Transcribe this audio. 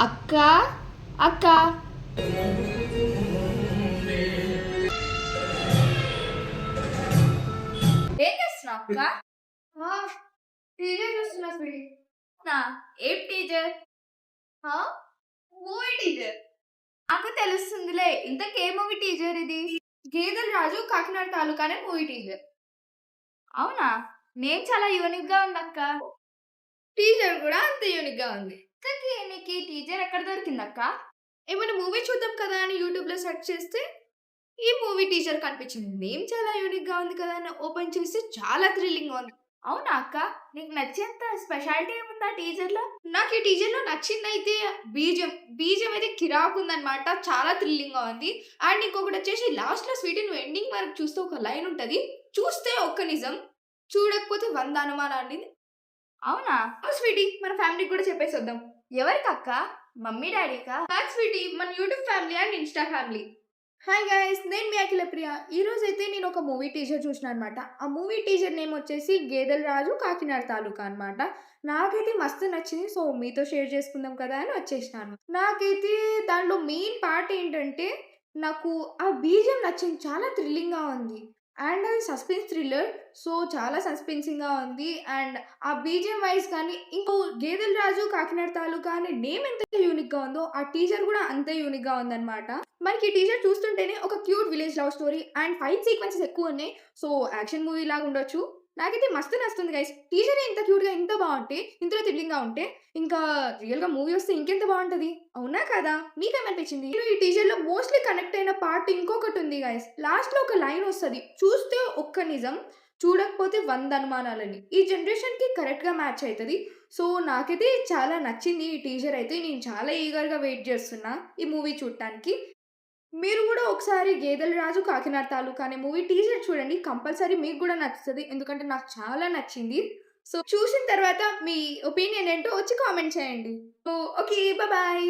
అక్క అక్క ఏం చేస్తున్నావు అక్క? టీవీ చూస్తున్నా స్వీటీ. నా ఏం టీచర్? Movie teacher. నాకు తెలుస్తుందిలే, ఇంతకే మూవీ టీచర్ ఇది? గేదెల రాజు కాకినాడ తాలూకానే మూవీ టీచర్. అవునా, నేమ్ చాలా యూనిక్ గా ఉంది అక్క. టీచర్ కూడా అంత యూనిక్ గా ఉంది. అక్కకి నీకు ఈ టీచర్ ఎక్కడ దొరికింది అక్క? ఏమైనా మూవీ చూద్దాం కదా అని యూట్యూబ్ లో సెర్చ్ చేస్తే ఈ మూవీ టీచర్ కనిపించింది. నేమ్ చాలా యూనిక్ గా ఉంది కదా అని ఓపెన్ చేస్తే చాలా థ్రిల్లింగ్ గా ఉంది. అవునా అక్క, నీకు నచ్చేంత స్పెషాలిటీ ఏముందా టీచర్ లో? నాకు ఈ టీచర్ లో నచ్చింది అయితే బీజం అయితే కిరాకు ఉందన్నమాట. చాలా థ్రిల్లింగ్ గా ఉంది. అండ్ ఇంకొకటి వచ్చేసి లాస్ట్ లో స్వీటీ నువ్వు ఎండింగ్ వరకు చూస్తే ఒక లైన్ ఉంటది, చూస్తే ఒక్క నిజం, చూడకపోతే 100 అనుమానాన్ని. అవునా స్వీటీ, మన ఫ్యామిలీకి కూడా చెప్పేసి వద్దాం. ఎవరికి అక్క? మమ్మీ డాడీకా? స్వీటీ, మన YouTube family and Insta family. Hi guys, నేను మీ అఖిల ప్రియ. ఈ రోజు అయితే నేను ఒక మూవీ టీజర్ చూసిన అనమాట. ఆ మూవీ టీజర్ నేమ్ వచ్చేసి గేదెల రాజు కాకినాడ తాలూకా అనమాట. నాకైతే మస్తు నచ్చింది. సో మీతో షేర్ చేసుకుందాం కదా అని వచ్చేసినాను. నాకైతే దాంట్లో మెయిన్ పార్ట్ ఏంటంటే నాకు ఆ బీజం నచ్చింది. చాలా థ్రిల్లింగ్గా ఉంది. అండ్ అది సస్పెన్స్ థ్రిల్లర్. సో చాలా సస్పెన్సింగ్గా ఉంది. అండ్ ఆ బీజం వైజ్ కానీ ఇంకో గేదెల రాజు కాకినాడ తాలూకా అనే నేమ్ ఎంత యూనిక్గా ఉందో ఆ టీజర్ కూడా అంతే యూనిక్గా ఉందన్నమాట. మనకి ఈ టీజర్ చూస్తుంటేనే ఒక cute village love story and fight sequences ఎక్కువ ఉన్నాయి. సో యాక్షన్ మూవీ లాగా ఉండొచ్చు. నాకైతే మస్తు నచ్చుతుంది గైస్. టీజర్ ఇంత క్యూట్గా ఇంత బాగుంటే, ఇంతలో థ్రిల్లింగ్గా ఉంటే, ఇంకా రియల్గా మూవీ వస్తే ఇంకెంత బాగుంటుంది. అవునా కదా? మీకేమనిపించింది? నేను ఈ టీజర్లో మోస్ట్లీ కనెక్ట్ అయిన పార్ట్ ఇంకొకటి ఉంది గైస్. లాస్ట్లో ఒక లైన్ వస్తుంది, చూస్తే ఒక్క నిజం, చూడకపోతే 100 అనుమానాలని. ఈ జనరేషన్కి కరెక్ట్గా మ్యాచ్ అవుతుంది. సో నాకైతే చాలా నచ్చింది ఈ టీజర్ అయితే. నేను చాలా ఈగర్గా వెయిట్ చేస్తున్నా ఈ మూవీ చూడటానికి. మీరు కూడా ఒకసారి గేదెల రాజు కాకినాడ తాలూకా అనే మూవీ టీజర్ చూడండి. కంపల్సరీ మీకు కూడా నచ్చుతుంది. ఎందుకంటే నాకు చాలా నచ్చింది. సో చూసిన తర్వాత మీ ఒపీనియన్ ఏంటో వచ్చి కామెంట్ చేయండి. So okay, bye.